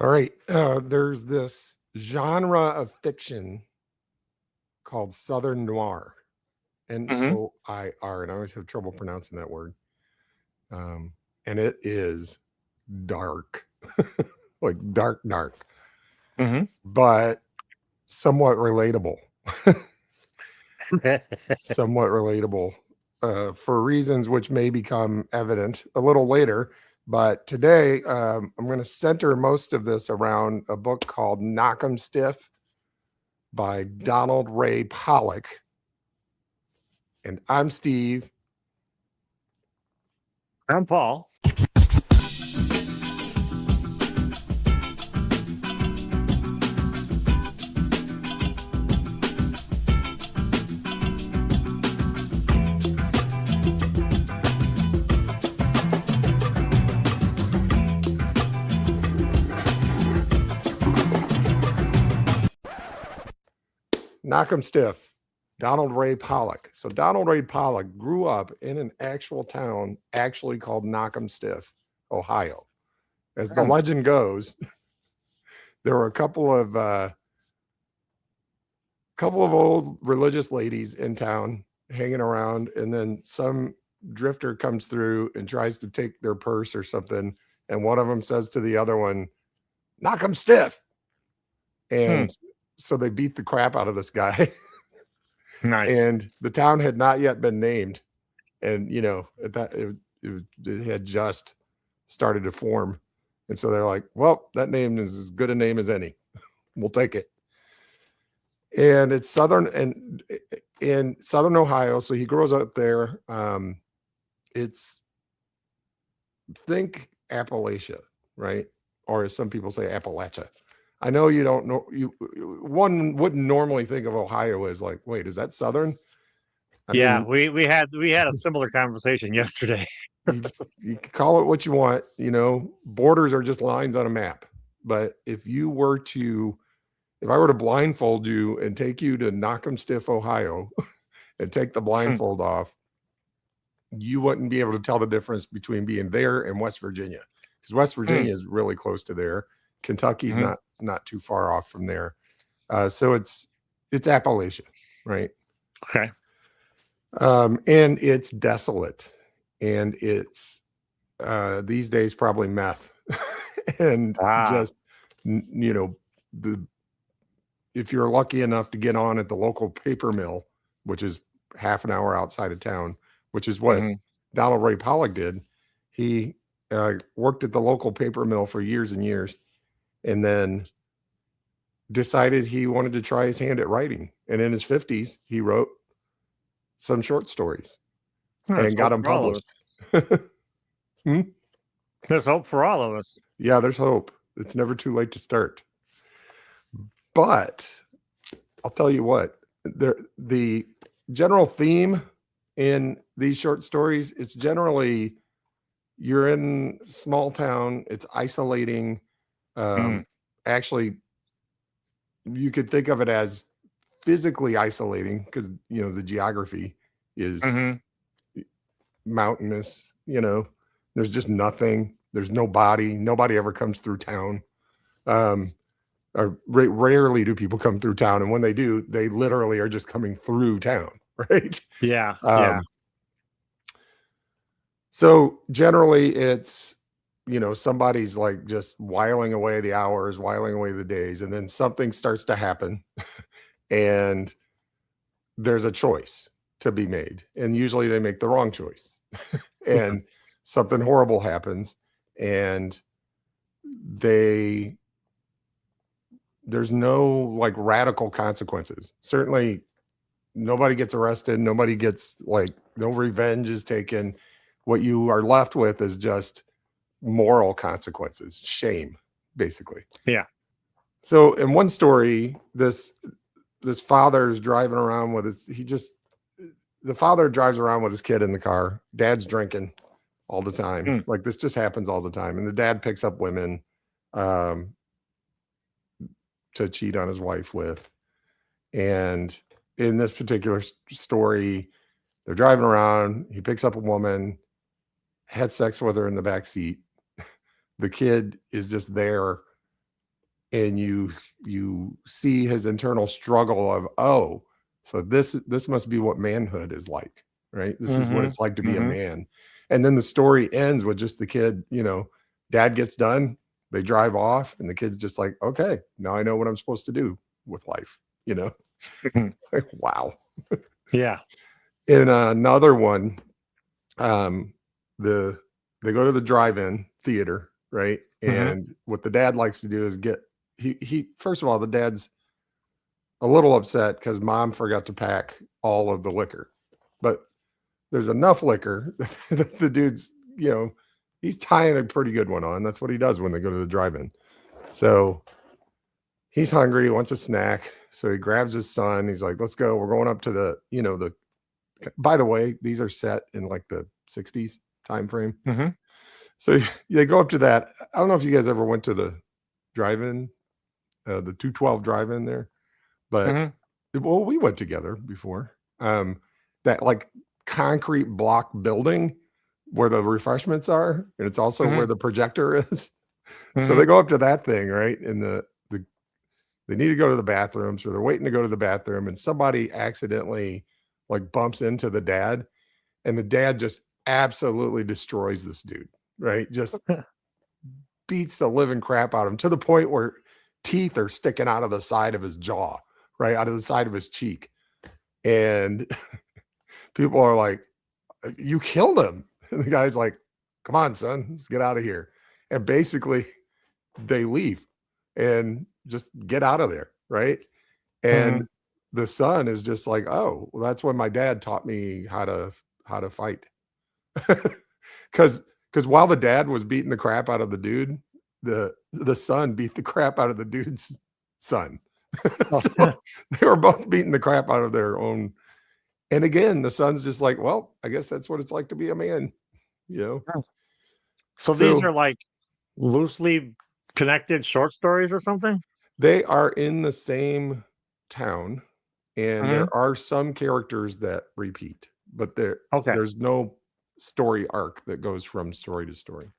All right. There's this genre of fiction called Southern Noir, Mhm. Noir, and I always have trouble pronouncing that word. And it is dark, like dark, Mhm. but somewhat relatable. Somewhat relatable for reasons which may become evident a little later. But today, I'm going to center most of this around a book called Kockemstiff by Donald Ray Pollock. And I'm Steve. I'm Paul. Kockemstiff, Donald Ray Pollock. So Donald Ray Pollock grew up in an actual town actually called Kockemstiff, Ohio. As the Mm. legend goes, there were a couple of old religious ladies in town hanging around, and then some drifter comes through and tries to take their purse or something, and one of them says to the other one, "Knock 'em stiff." Hmm. And so they beat the crap out of this guy. Nice. And the town had not yet been named, and it had just started to form, and so they're like, well, that name is as good a name as any, we'll take it. And it's in southern Ohio, so he grows up there. It's think Appalachia, right? Or as some people say, Appalachia. I know you don't know. One wouldn't normally think of Ohio as like, wait, is that southern? I Yeah, mean, we had a similar conversation yesterday. you can call it what you want. Borders are just lines on a map. But if I were to blindfold you and take you to Knockemstiff, Ohio, and take the blindfold off, you wouldn't be able to tell the difference between being there and West Virginia, because West Virginia is really close to there. Kentucky's Mhm. not too far off from there. So it's Appalachia, right? Okay. And it's desolate, and it's these days probably meth, and Ah. just the if you're lucky enough to get on at the local paper mill, which is half an hour outside of town, which is what Mhm. Donald Ray Pollock did. He worked at the local paper mill for years and years, and then decided he wanted to try his hand at writing. And in his 50s, he wrote some short stories There's and got hope them for all of us. published. Hmm? There's hope for all of us. Yeah, there's hope. It's never too late to start. But I'll tell you what, the general theme in these short stories, it's generally you're in small town, it's isolating. Mm. Actually, you could think of it as physically isolating because the geography is Mhm. mountainous. There's just nothing. There's nobody ever comes through town. um Rarely do people come through town, and when they do, they literally are just coming through town, right? Yeah. Yeah. um so generally it's somebody's like just whiling away the hours, whiling away the days, and then something starts to happen, and there's a choice to be made, and usually they make the wrong choice. And something horrible happens, and they there's no like radical consequences. Certainly nobody gets arrested, nobody gets like no revenge is taken. What you are left with is just moral consequences, shame, basically. Yeah. So in one story, this father is driving around with the father drives around with his kid in the car. Dad's drinking all the time. Mm. Like this just happens all the time. And the dad picks up women um, to cheat on his wife with. And in this particular story, they're driving around. He picks up a woman, had sex with her in the back seat. The kid is just there and you see his internal struggle of, oh, so this must be what manhood is like, right? This is what Mhm. it's like to be a Mhm. man. And then the story ends with just the kid, dad gets done, they drive off, and the kid's just like, okay, now I know what I'm supposed to do with life, you know? Like, wow. Yeah. In another one, um, the they go to the drive-in theater, right? Mhm. And what the dad likes to do is he first of all, the dad's a little upset because mom forgot to pack all of the liquor, but there's enough liquor that the dude's, he's tying a pretty good one on. That's what he does when they go to the drive-in. So he's hungry, he wants a snack. So he grabs his son. He's like, let's go. We're going up to the by the way, these are set in like the 60s time frame. Mhm. So they go up to that. I don't know if you guys ever went to the drive-in, the 212 drive-in there, but Mhm. well, we went together before. That like concrete block building where the refreshments are, and it's also where Mhm. the projector is. So they Mhm. go up to that thing, right? And they need to go to the bathroom, so they're waiting to go to the bathroom, and somebody accidentally like bumps into the dad, and the dad just absolutely destroys this dude, right? Just beats the living crap out of him to the point where teeth are sticking out of the side of his jaw, right? Out of the side of his cheek. And people are like, you killed him. And the guy's like, come on, son, let's get out of here. And basically, they leave and just get out of there, right? And Mhm. the son is just like, oh, well, that's when my dad taught me how to fight. Because while the dad was beating the crap out of the dude, the son beat the crap out of the dude's son. Oh, So they were both beating the crap out of their own. And again, the son's just like, well, I guess that's what it's like to be a man, you know? so these So are like loosely connected short stories or something? they are in the same town, and Mhm. there are some characters that repeat, but Okay. there's no story arc that goes from story to story.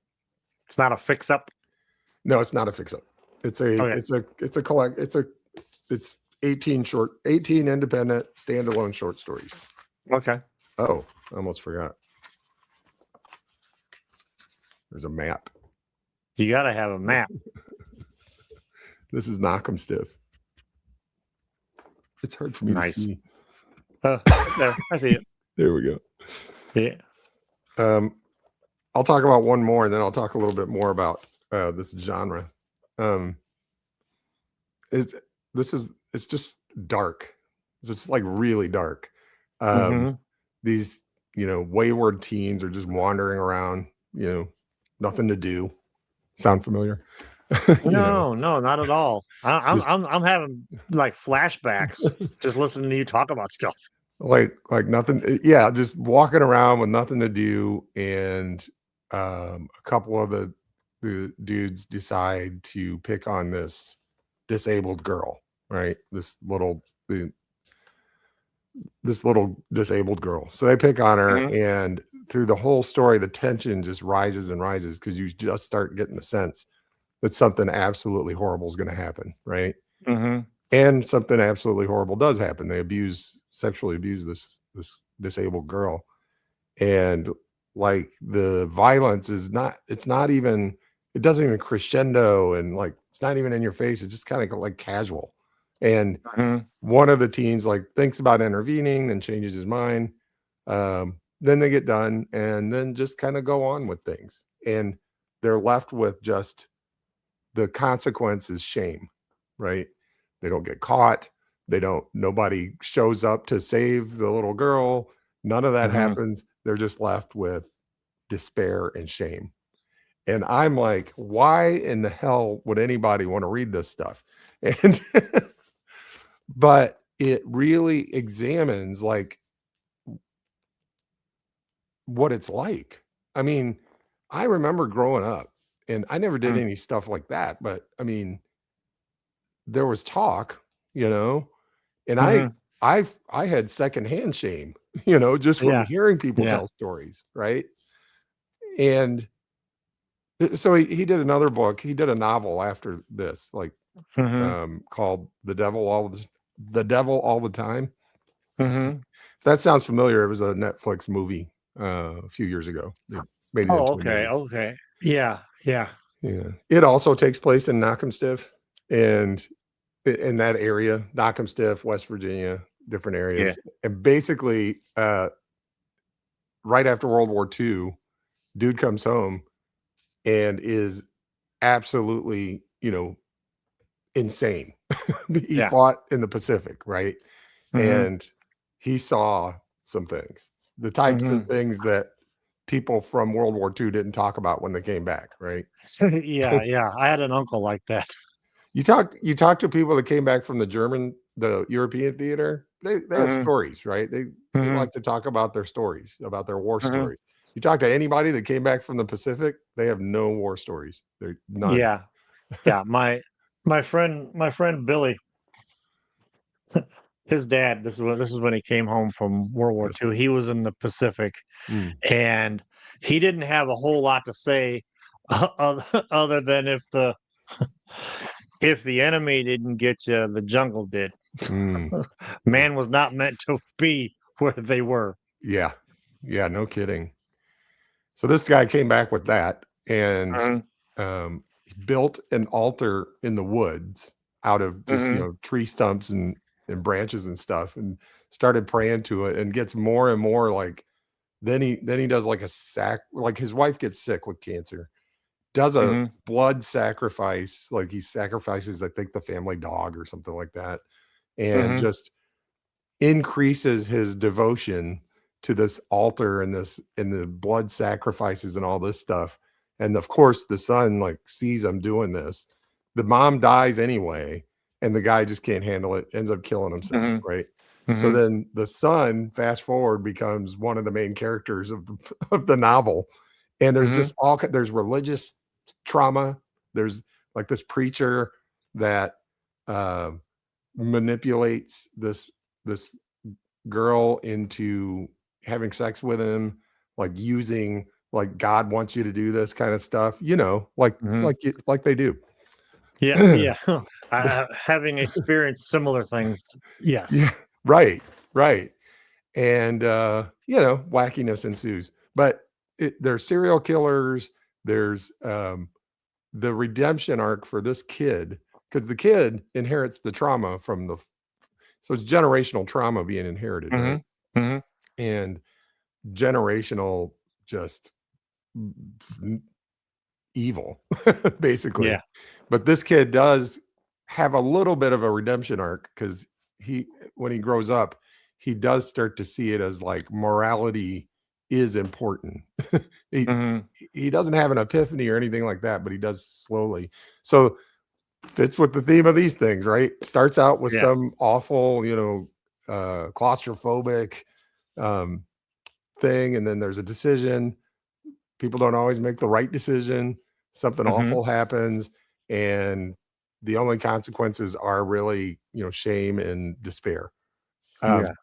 It's not a fix up. No, it's not a fix up. Okay. It's 18 independent standalone short stories. Okay. Oh, I almost forgot. There's a map. You got to have a map. This is Kockemstiff. It's hard for me to Nice. see. There. I see it. There we go. Yeah. Um, I'll talk about one more, and then I'll talk a little bit more about this genre. Um, it's it's just dark. It's just like really dark. Um, Mhm. these wayward teens are just wandering around. Nothing to do. Sound familiar? you know, No, no, not at all. just I'm having like flashbacks just listening to you talk about stuff. like nothing. Yeah, just walking around with nothing to do, and a couple of the dudes decide to pick on this disabled girl, right? This little disabled girl. So they pick on her, Mhm. and through the whole story, the tension just rises and rises because you just start getting the sense that something absolutely horrible is going to happen, right? Mhm. And something absolutely horrible does happen. They sexually abuse this disabled girl, and like the violence is not. It's not even. It doesn't even crescendo, and like it's not even in your face. It's just kind of like casual, and Mhm. one of the teens like thinks about intervening, then changes his mind. Then they get done, and then just kind of go on with things, and they're left with just the consequence is shame, right? They don't get caught. They don't. Nobody shows up to save the little girl. None of that Mhm. happens. They're just left with despair and shame. And I'm like, why in the hell would anybody want to read this stuff? And but it really examines like what it's like. I mean, I remember growing up and I never did Mhm. any stuff like that, but I mean, there was talk, you know, and Mhm. I had secondhand shame, just from Yeah. hearing people Yeah. tell stories, right? And so he did another book. He did a novel after this, like Mhm. called The Devil All the Time. Mhm. If that sounds familiar, it was a Netflix movie a few years ago. They made it Oh, into a okay, movie. okay. Yeah, yeah. Yeah. It also takes place in Kockemstiff and in that area, Kockemstiff, West Virginia, different Yeah. areas. And basically, right after World War II, dude comes home and is absolutely, insane. He Yeah. fought in the Pacific, right? Mhm. And he saw some things, the types of Mhm. things that people from World War II didn't talk about when they came back, right? Yeah, yeah. I had an uncle like that. You talk to people that came back from the European theater, they have Mhm. stories, right? They Mhm. like to talk about their stories, about their war Mhm. stories. You talk to anybody that came back from the Pacific, they have no war stories. They're none. Yeah. Yeah, my friend Billy, his dad, this is when he came home from World War Yes. II. He was in the Pacific, Mm, and he didn't have a whole lot to say other than if the enemy didn't get you, the jungle did. mm. Yeah. Man was not meant to be where they were. Yeah. Yeah, no kidding. So this guy came back with that and, Mhm. he built an altar in the woods out of just, Mhm. tree stumps and branches and stuff and started praying to it and gets more and more like then he does like like his wife gets sick with cancer, does a Mhm. blood sacrifice, like he sacrifices, I think, the family dog or something like that, and Mhm. just increases his devotion to this altar and the blood sacrifices and all this stuff. And of course, the son like sees him doing this. The mom dies anyway, and the guy just can't handle it, ends up killing himself, Mhm. right? So Mhm. then the son, fast forward, becomes one of the main characters of the of the novel. And there's Mhm. just there's religious trauma. There's like this preacher that uh, manipulates this girl into having sex with him, like using like God wants you to do this kind of stuff, like Mhm. like they do. Yeah, yeah. Having experienced similar things, yes. Yeah, right, right. And wackiness ensues. But there's serial killers, there's the redemption arc for this kid because the kid inherits the trauma from so it's generational trauma being inherited, right? Mhm. Mhm. And generational just evil, basically. Yeah. But this kid does have a little bit of a redemption arc because when he grows up, he does start to see it as like morality is important. he Mhm. he doesn't have an epiphany or anything like that, but he does slowly. So fits with the theme of these things, right? Starts out with Yeah. some awful, claustrophobic um, thing, and then there's a decision. People don't always make the right decision. Something Mhm. awful happens, and the only consequences are really, shame and despair. Um, Yeah.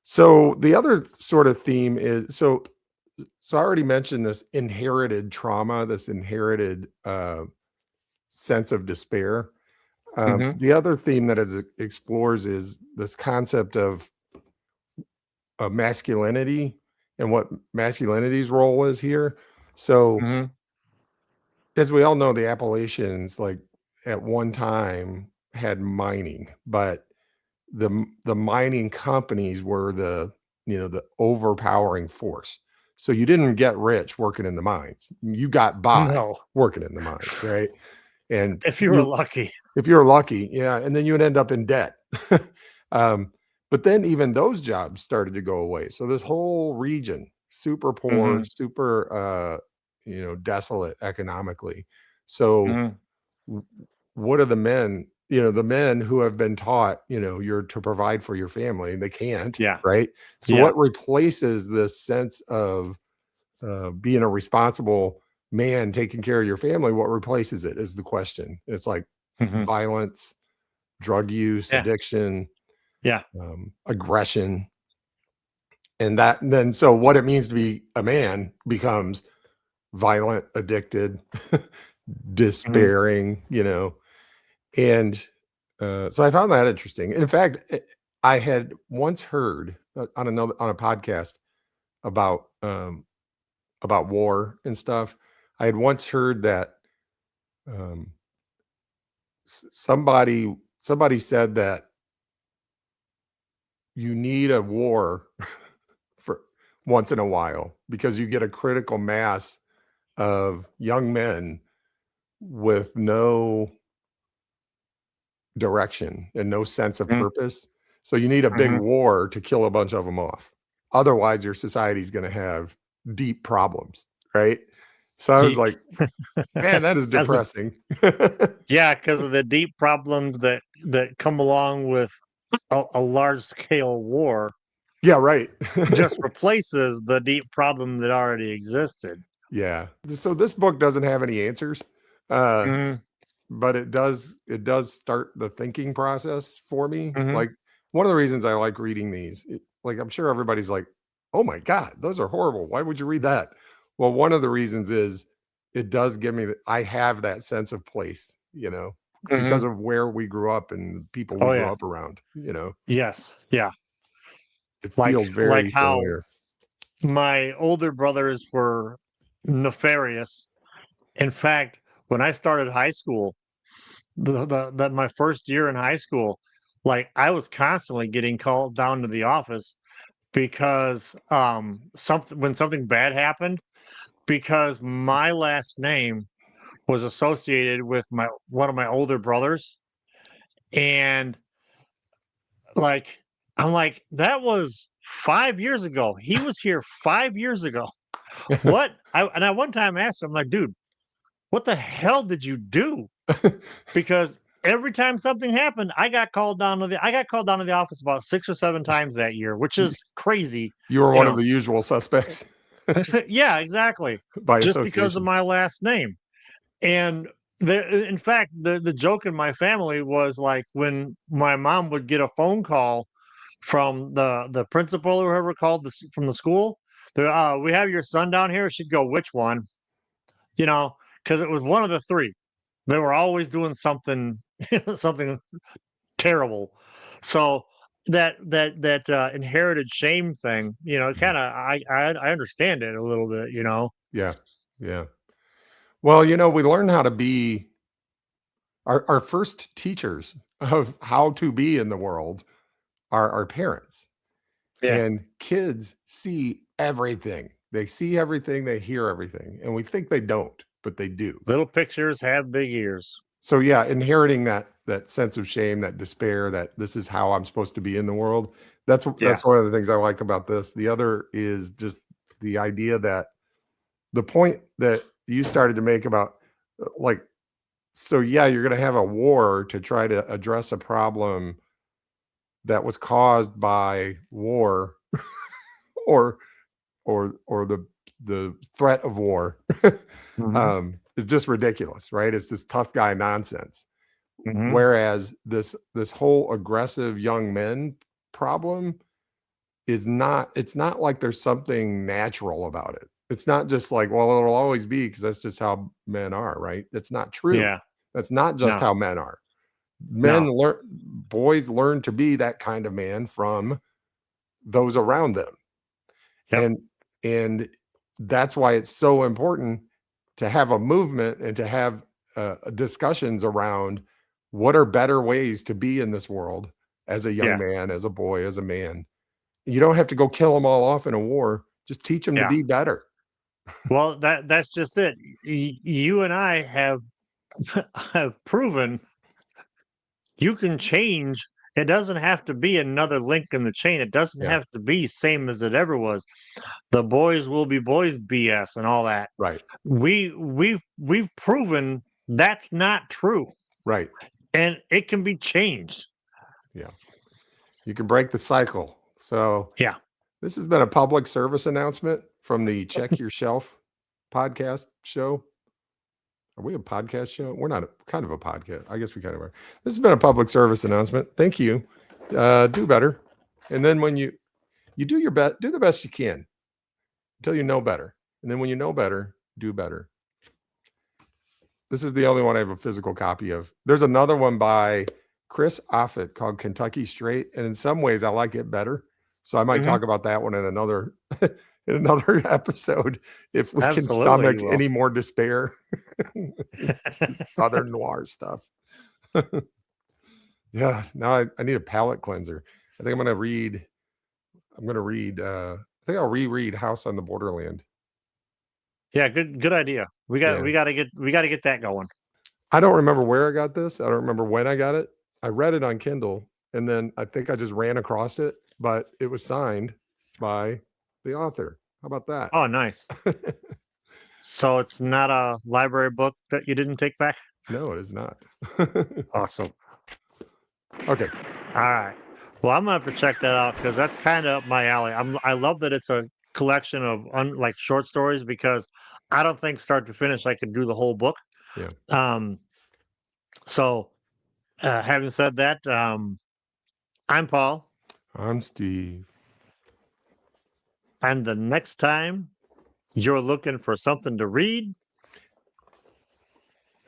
so the other sort of theme is so I already mentioned this inherited trauma, this inherited sense of despair. Mhm. The other theme that it explores is this concept of masculinity and what masculinity's role is here. So Mhm. as we all know, the Appalachians, like, at one time had mining, but the mining companies were the overpowering force. So you didn't get rich working in the mines. You got by No. working in the mines, right? And If you were you lucky. if you're lucky, yeah, and then you would end up in debt. Um, but then even those jobs started to go away. So this whole region, super poor, Mhm. super, desolate economically. So Mhm. w- what are the men? The men who have been taught, you're to provide for your family, they can't, Yeah. right? So Yeah. what replaces this sense of being a responsible man taking care of your family? What replaces it is the question. It's like Mhm. violence, drug use, Yeah. addiction, Yeah. aggression, and so what it means to be a man becomes violent, addicted, Mhm. despairing, And so I found that interesting. In fact, I had once heard on a podcast about war and stuff. I had once heard that um, somebody said that you need a war for once in a while because you get a critical mass of young men with no direction and no sense of Mm, purpose. So you need a big mhm. war to kill a bunch of them off. Otherwise, your society is going to have deep problems, right? So I was Ye like, man, that is As a depressing. Yeah, because of the deep problems that come along with a large scale war Yeah, right. just replaces the deep problem that already existed. Yeah. So this book doesn't have any answers. Uh, Mhm, but it does start the thinking process for me. mhm, Like one of the reasons I like reading these, like I'm sure everybody's like, "Oh my god, those are horrible. Why would you read that?" Well, one of the reasons is it does give me I have that sense of place, because mhm. of where we grew up and the people we Oh, grew yeah. up around. Yes, yeah. It Like feels like very how familiar. my older brothers were nefarious. In fact, when I started high school, my first year in high school, like, I was constantly getting called down to the office because, something bad happened, because my last name was associated with my one of my older brothers, and, like, I'm like, "That was 5 years ago. He was here 5 years ago. What?" I one time asked him, like, "Dude, what the hell did you do?" Because every time something happened, I got called down to the office about 6 or 7 times that year, which You is crazy, you were you one of know. the usual suspects Yeah, exactly. by Just because of association. my last name. And in fact, the joke in my family was like when my mom would get a phone call from the principal or whoever called from the school, we have your son down here. She'd go, which one? You know, because it was one of the three. They were always doing something, something terrible. So that inherited shame thing, Mhm. kind of I understand it a little bit. Yeah. Yeah. Well, we learn how to be our first teachers of how to be in the world are our parents. Yeah. And kids see everything. They see everything, they hear everything. And we think they don't, but they do. Little pictures have big ears. So yeah, inheriting that sense of shame, that despair, that this is how I'm supposed to be in the world. Yeah. That's one of the things I like about this. The other is just the idea that the point that you started to make about like so yeah, you're going to have a war to try to address a problem that was caused by war or the threat of war Hmm. is just ridiculous, right? It's this tough guy nonsense. Hmm. Whereas this whole aggressive young men problem it's not like there's something natural about it. It's not just like, well, it'll always be because that's just how men are, right? That's not true. Yeah. That's not just No. how men are. No. Boys learn to be that kind of man from those around them. Yep. And and that's why it's so important to have a movement and to have discussions around what are better ways to be in this world as a young Yeah. man, as a boy, as a man. You don't have to go kill them all off in a war. Just teach them to Yeah. be better. Well, that's just it. You and I have have proven you can change. It doesn't have to be another link in the chain. It doesn't Yeah, have to be same as it ever was. The boys will be boys BS and all that. right, We've proven that's not true, right. and it can be changed. Yeah, you can break the cycle. So Yeah. this has been a public service announcement from the Check Your Shelf podcast show. Are we a podcast show? We're not kind of a podcast. I guess we kind of are. This has been a public service announcement. Thank you. Do better. And then when you do your best, do the best you can until you know better. And then when you know better, do better. This is the only one I have a physical copy of. There's another one by Chris Offutt called Kentucky Straight, and in some ways I like it better. So I might Mhm. talk about that one in another in another episode if we can Absolutely, stomach you will. any more despair. Southern noir stuff. Yeah, now I need a palate cleanser. I think I'm gonna read. I think I'll reread House on the Borderland. Yeah, good idea. We got Yeah. we gotta get that going. I don't remember where I got this. I don't remember when I got it. I read it on Kindle, and then I think I just ran across it, but it was signed by the author. How about that? Oh, nice. So it's not a library book that you didn't take back? No, it is not. Awesome. Okay. All right. Well, I'm gonna have to check that out because that's kind of up my alley. I love that it's a collection of like short stories because I don't think start to finish I could do the whole book. Yeah. Um, so having said that, I'm Paul, I'm Steve. and the next time you're looking for something to read,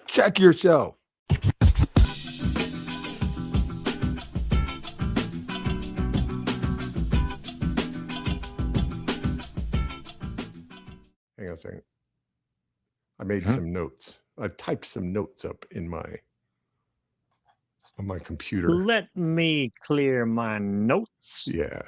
Check yourself. Hang on a second. I made some notes. I typed some notes up on my computer. let me clear my notes. Yeah.